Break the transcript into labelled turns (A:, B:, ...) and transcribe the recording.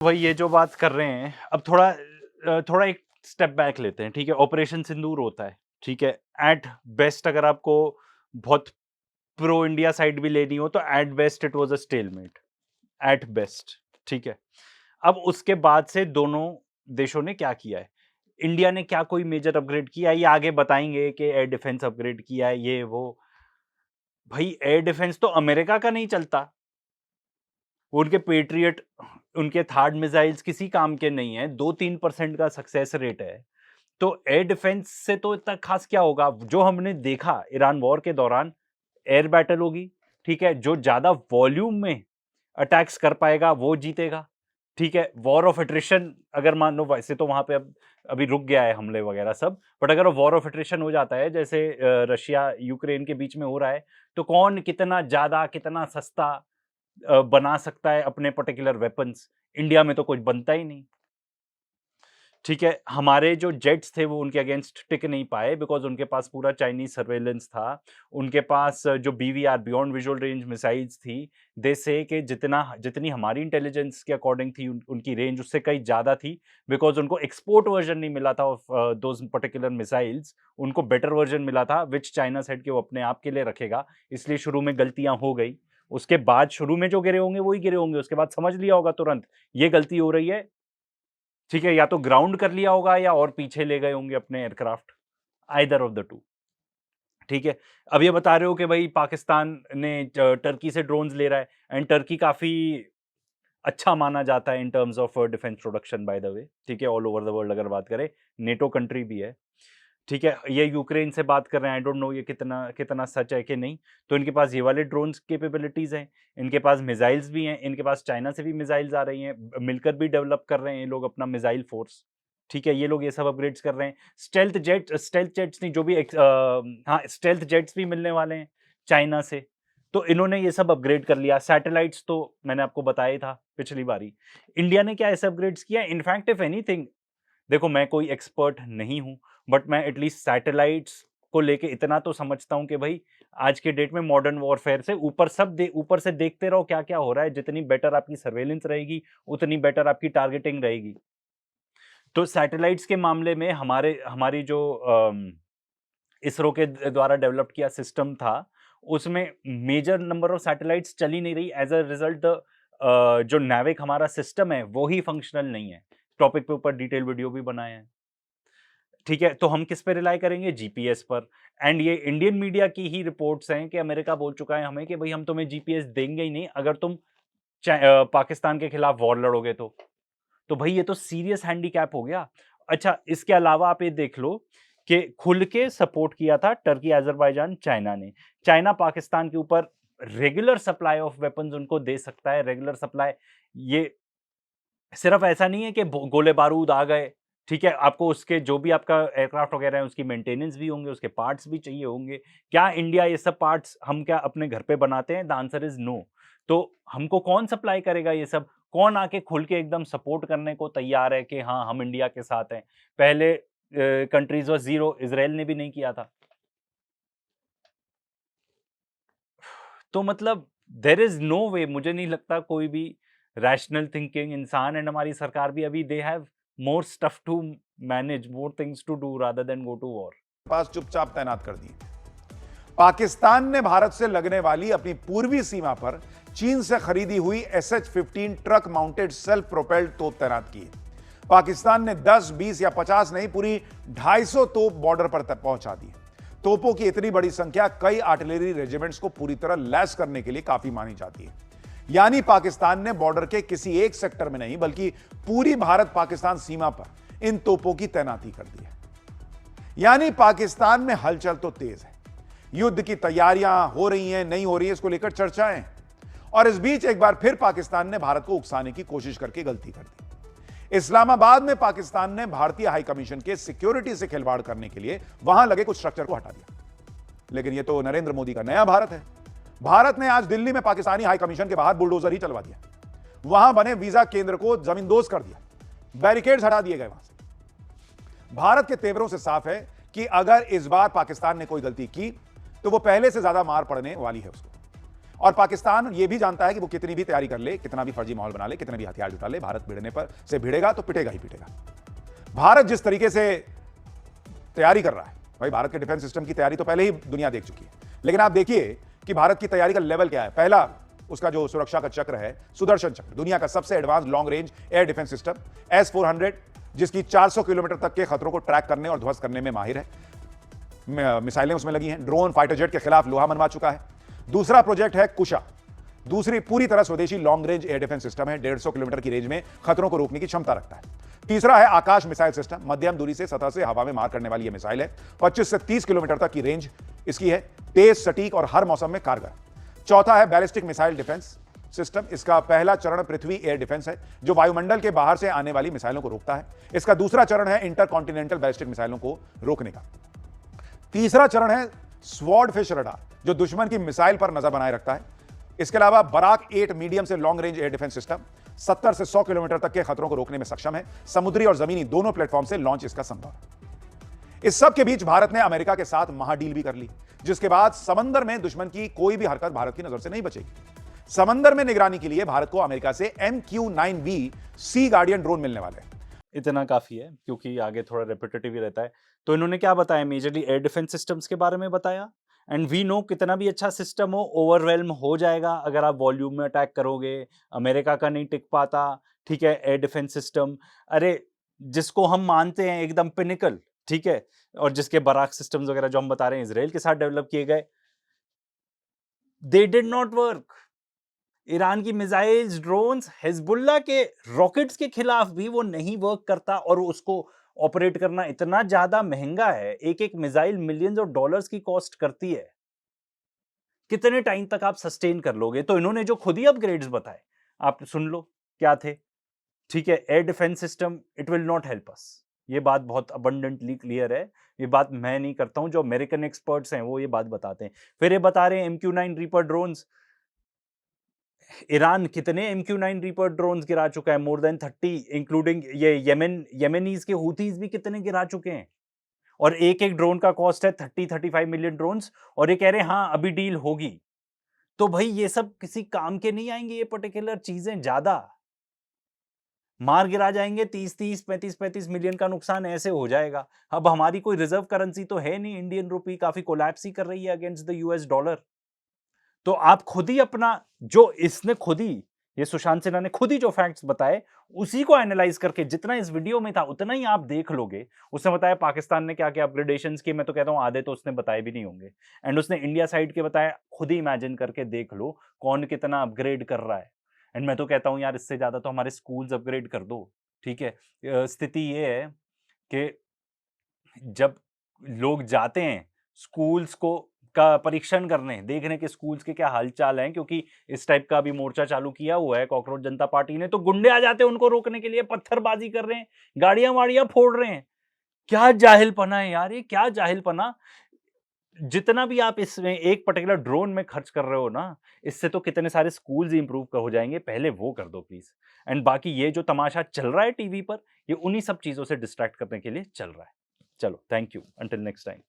A: वही ये जो बात कर रहे हैं, अब थोड़ा एक स्टेप बैक लेते हैं, ठीक है? ऑपरेशन सिंदूर होता है, ठीक है? एट बेस्ट अगर आपको बहुत प्रो इंडिया साइड भी लेनी हो तो at best it was a stalemate, at best, ठीक है? अब उसके बाद से दोनों देशों ने क्या किया है? इंडिया ने क्या कोई मेजर अपग्रेड किया है? ये आगे बताएँगे कि एयर डिफेंस अपग्रेड किया है, ये वो। भाई एयर डिफेंस तो अमेरिका का नहीं चलता। उनके पेट्रियट, उनके थार्ड मिसाइल्स किसी काम के नहीं है, 2-3% का सक्सेस रेट है। तो एयर डिफेंस से तो इतना खास क्या होगा? जो हमने देखा ईरान वॉर के दौरान, एयर बैटल होगी, ठीक है? जो ज़्यादा वॉल्यूम में अटैक्स कर पाएगा वो जीतेगा, ठीक है? वॉर ऑफ अट्रिशन अगर मान लो, वैसे तो वहाँ पे अब अभी रुक गया है हमले वगैरह सब, बट अगर वॉर ऑफ अट्रिशन हो जाता है जैसे रशिया यूक्रेन के बीच में हो रहा है, तो कौन कितना ज़्यादा, कितना सस्ता बना सकता है अपने पर्टिकुलर वेपन्स? इंडिया में तो कुछ बनता ही नहीं। ठीक है, हमारे जो जेट्स थे वो उनके अगेंस्ट टिक नहीं पाए बिकॉज़ उनके पास पूरा चाइनीज़ सर्वेलेंस था। उनके पास जो BVR beyond visual range missiles थी, दे से कि जितनी हमारी इंटेलिजेंस के अकॉर्डिंग थी उनकी रेंज उससे कहीं ज़्यादा थी बिकॉज़ उनको एक्सपोर्ट वर्ज़न नहीं मिला था ऑफ दोज़ पर्टिकुलर मिसाइल्स। उनको बेटर वर्ज़न मिला था व्हिच चाइना सेड कि वो अपने आप के लिए रखेगा, इसलिए शुरू में गलतियाँ हो गई। उसके बाद शुरू में जो गिरे होंगे वही गिरे होंगे, उसके बाद समझ लिया होगा तुरंत, ये गलती हो रही है, ठीक है, या तो ग्राउंड कर लिया होगा या और पीछे ले गए होंगे अपने aircraft, either of the two, ठीक है। अब ये बता रहे हो कि भाई पाकिस्तान ने टर्की से ड्रोन्स ले रहा है एंड टर्की काफी अच्छा माना जाता है in terms of defence production by the way, ठीक है, ऑल ओवर द वर्ल्ड अगर बात करें, नेटो कंट्री भी है, ठीक है। ये यूक्रेन से बात कर रहे हैं, आई डोंट नो ये कितना कितना सच है कि नहीं। तो इनके पास ये वाले ड्रोन्स कैपेबिलिटीज हैं, इनके पास मिसाइल्स भी हैं, इनके पास चाइना से भी मिसाइल्स आ रही हैं, मिलकर भी डेवलप कर रहे हैं ये लोग अपना मिसाइल फोर्स, ठीक है। ये लोग ये सब अपग्रेड्स कर रहे हैं। स्टेल्थ जेट्स नहीं, जो भी हाँ, स्टेल्थ जेट्स भी मिलने वाले हैं चाइना से। तो इन्होंने ये सब अपग्रेड कर लिया। सैटेलाइट्स तो मैंने आपको बताया ही था पिछली बारी। इंडिया ने क्या ऐसे अपग्रेड्स किया? इनफैक्ट इफ एनीथिंग, देखो मैं कोई एक्सपर्ट नहीं हूँ, बट मैं एटलीस्ट सैटेलाइट्स को लेके इतना तो समझता हूँ कि भाई आज के डेट में मॉडर्न वॉरफेयर से ऊपर से देखते रहो क्या-क्या हो रहा है, जितनी बेटर आपकी सर्वेलेंस रहेगी, उतनी बेटर आपकी टारगेटिंग रहेगी। तो सैटेलाइट्स के मामले में हमारी जो इसरो के द्वारा डेवलप किया सिस्टम था, उसमें मेजर नंबर ऑफ सैटेलाइट्स चल ही नहीं रही, एज़ अ रिज़ल्ट जो नैविक हमारा सिस्टम है, वो ही फंक्शनल नहीं है। टॉपिक पे ऊपर डिटेल वीडियो भी बनाए हैं। ठीक है, तो हम किस पे रिलाई करेंगे? जीपीएस पर। एंड ये इंडियन मीडिया की ही रिपोर्ट्स हैं कि अमेरिका बोल चुका है हमें कि भई हम तुम्हें जीपीएस देंगे ही नहीं अगर तुम पाकिस्तान के खिलाफ वॉर लड़ोगे तो। तो भई ये तो सीरियस हैंडीकैप हो गया। अच्छा, इसके अलावा आप ये देख लो कि खुल के सपोर्ट किया था टर्की, अज़रबैजान, चाइना ने। चाइना पाकिस्तान के ऊपर रेगुलर सप्लाई ऑफ वेपन्स उनको दे सकता है, रेगुलर सप्लाई। ये सिर्फ ऐसा नहीं है कि गोले बारूद आ गए, ठीक है, आपको उसके जो भी आपका एयरक्राफ्ट वगैरह है उसकी मेंटेनेंस भी होंगे, उसके पार्ट्स भी चाहिए होंगे। क्या इंडिया ये सब पार्ट्स हम क्या अपने घर पे बनाते हैं? The answer is no. तो हमको कौन सप्लाई करेगा ये सब? कौन आके खुल के एकदम सपोर्ट करने को तैयार है कि हाँ हम इंडिया के साथ हैं? पहले कंट्रीज वाज जीरो, इसराइल ने भी नहीं किया था। तो मतलब देयर इज नो वे, मुझे नहीं लगता कोई भी रैशनल थिंकिंग इंसान एंड हमारी सरकार भी अभी they have more stuff to manage, more things to do rather than go to war.
B: पास चुपचाप तैनात कर दिए। पाकिस्तान ने भारत से लगने वाली अपनी पूर्वी सीमा पर चीन से खरीदी हुई SH-15 truck mounted self propelled तोप तैनात की है। पाकिस्तान ने 10, 20 या 50 नहीं, पूरी 250 तोप बॉर्डर पर तक पहुंचा दी। तोपों की इतनी बड़ी संख्या कई आर्टिलरी रेजिमेंट्स को पूरी तरह लैस करने के लिए काफी मानी जाती है। यानी पाकिस्तान ने बॉर्डर के किसी एक सेक्टर में नहीं बल्कि पूरी भारत पाकिस्तान सीमा पर इन तोपों की तैनाती कर दी है। यानी पाकिस्तान में हलचल तो तेज है, युद्ध की तैयारियां हो रही हैं, नहीं हो रही है, इसको लेकर चर्चाएं। और इस बीच एक बार फिर पाकिस्तान ने भारत को उकसाने की कोशिश करके गलती कर दी। इस्लामाबाद में पाकिस्तान ने भारतीय हाई कमीशन के सिक्योरिटी से खिलवाड़ करने के लिए वहां लगे कुछ स्ट्रक्चर को हटा दिया। लेकिन यह तो नरेंद्र मोदी का नया भारत है। भारत ने आज दिल्ली में पाकिस्तानी हाई कमीशन के बाहर बुलडोजर ही चलवा दिया, वहां बने वीजा केंद्र को जमींदोज कर दिया, बैरिकेड्स हटा दिए गए वहां से। भारत के तेवरों से साफ है कि अगर इस बार पाकिस्तान ने कोई गलती की तो वो पहले से ज्यादा मार पड़ने वाली है उसको। और पाकिस्तान ये भी जानता है कि वो कितनी भी तैयारी कर ले, कितना भी फर्जी माहौल बना ले, कितने भी हथियार जुटा ले, भारत भिड़ने पर से भिड़ेगा तो पिटेगा ही पिटेगा। भारत जिस तरीके से तैयारी कर रहा है, भाई भारत के डिफेंस सिस्टम की तैयारी तो पहले ही दुनिया देख चुकी है, लेकिन आप देखिए कि भारत की तैयारी का लेवल क्या है। पहला उसका जो सुरक्षा का चक्र है, सुदर्शन चक्र, दुनिया का सबसे advance long range air defence system S-400, जिसकी 400 किलोमीटर तक के खतरों को ट्रैक करने और ध्वस्त करने में माहिर है। मिसाइलें उसमें लगी हैं, ड्रोन, फाइटर जेट के खिलाफ लोहा मनवा चुका है। दूसरा प्रोजेक्ट है कुशा, दूसरी पूरी तरह स्वदेशी long range air defence system है, 150 किलोमीटर की रेंज में खतरों को रोकने की क्षमता रखता है। तीसरा है आकाश मिसाइल सिस्टम, मध्यम दूरी से सतह से हवा में मार करने वाली यह मिसाइल है, 25 से 30 किलोमीटर तक की रेंज इसकी है, तेज, सटीक और हर मौसम में कारगर। चौथा है बैलिस्टिक मिसाइल डिफेंस सिस्टम, इसका पहला चरण पृथ्वी एयर डिफेंस है, जो वायुमंडल के बाहर से आने वाली मिसाइलों को रोकता है। इसका दूसरा चरण है इंटरकॉन्टिनेंटल बैलिस्टिक मिसाइलों को रोकने का। तीसरा चरण है स्वॉर्ड फिश रडार, जो दुश्मन की मिसाइल पर नजर बनाए रखता है। इसके अलावा बराक 8 मीडियम से long range air defence system 70 से 100 किलोमीटर तक के खतरों को रोकने में सक्षम है। समुद्री और जमीनी दोनों प्लेटफॉर्म से लॉन्च इसका संभव है। इस सब के बीच भारत ने अमेरिका के साथ महाडील भी कर ली, जिसके बाद समंदर में दुश्मन की कोई भी हरकत भारत की नजर से नहीं बचेगी। समंदर में निगरानी के लिए भारत को अमेरिका से MQ-9B सी गार्डियन ड्रोन मिलने वाले हैं।
A: इतना काफी है, क्योंकि आगे थोड़ा रेपिटेटिव ही रहता है। तो इन्होंने क्या बताया, मेजरली एयर डिफेंस सिस्टम्स के बारे में बताया। एंड वी नो कितना भी अच्छा सिस्टम हो, ओवरवेल्म हो जाएगा अगर आप वॉल्यूम में अटैक करोगे। अमेरिका का नहीं टिक पाता, ठीक है, एयर डिफेंस सिस्टम। अरे जिसको हम मानते हैं एकदम पिनिकल, ठीक है, और जिसके बराक सिस्टम्स वगैरह जो हम बता रहे हैं इजराइल के साथ डेवलप किए गए, they did not work. Iran की मिसाइल्स, ड्रोन्स, हिजबुल्लाह के रॉकेट्स के खिलाफ भी वो नहीं वर्क करता, और उसको ऑपरेट करना इतना ज्यादा महंगा है। एक एक मिसाइल मिलियंस ऑफ डॉलर्स की कॉस्ट करती है। कितने टाइम तक आप सस्टेन कर लोगे? तो इन्होंने जो खुद ही अपग्रेड्स बताए, आप सुन लो क्या थे, ठीक है। Air defence system, it will not help us, ये बात बहुत अबंडेंटली क्लियर है। ये बात मैं नहीं करता हूं, जो अमेरिकन एक्सपर्ट्स हैं वो ये बात बताते हैं। फिर ये बता रहे हैं MQ-9 रीपर ड्रोन्स। ईरान कितने MQ-9 रीपर ड्रोन्स गिरा चुका है? मोर देन 30, इंक्लूडिंग ये येमेनीज के हूथीज भी कितने गिरा चुके हैं। और एक एक ड्रोन का कॉस्ट है 30-35 मिलियन ड्रोन्स, और ये कह रहे हैं हाँ अभी डील होगी। तो भाई ये सब किसी काम के नहीं आएंगे, ये पर्टिकुलर चीजें ज्यादा मार गिरा जाएंगे। 30-30, 35-35 मिलियन का नुकसान ऐसे हो जाएगा। अब हमारी कोई रिजर्व करेंसी तो है नहीं, इंडियन रुपी काफी कोलैप्स ही कर रही है अगेंस्ट द US डॉलर। तो आप खुद ही अपना, जो इसने खुद ही, ये सुशांत सिन्हा ने खुद ही जो फैक्ट्स बताए, उसी को एनालाइज करके, जितना इस वीडियो में था उतना ही आप देख लोगे। उसने बताया पाकिस्तान ने क्या क्या अपग्रेडेशंस किए, मैं तो कहता हूं आधे तो उसने बताए भी नहीं होंगे। एंड उसने इंडिया साइड के बताया, खुद ही इमेजिन करके देख लो कौन कितना अपग्रेड कर रहा है। एंड मैं तो कहता हूं यार, इससे ज्यादा तो हमारे स्कूल्स अपग्रेड कर दो, ठीक है। स्थिति ये है कि जब लोग जाते हैं स्कूल्स को का परीक्षण करने, देखने के स्कूल्स के क्या हालचाल हैं, क्योंकि इस टाइप का भी मोर्चा चालू किया हुआ है कॉकरोच जनता पार्टी ने, तो गुंडे आ जाते हैं उनको रोकने के लिए, पत्थरबाजी कर रहे हैं, गाड़ियां वाड़ियां फोड़ रहे हैं। क्या जाहिलपना है यार, ये क्या जाहिलपना। जितना भी आप इसमें एक पर्टिकुलर ड्रोन में खर्च कर रहे हो ना, इससे तो कितने सारे स्कूल्स इंप्रूव हो जाएंगे। पहले वो कर दो प्लीज। एंड बाकी ये जो तमाशा चल रहा है टीवी पर, ये उन्हीं सब चीजों से डिस्ट्रैक्ट करने के लिए चल रहा है। चलो, thank you, until next time.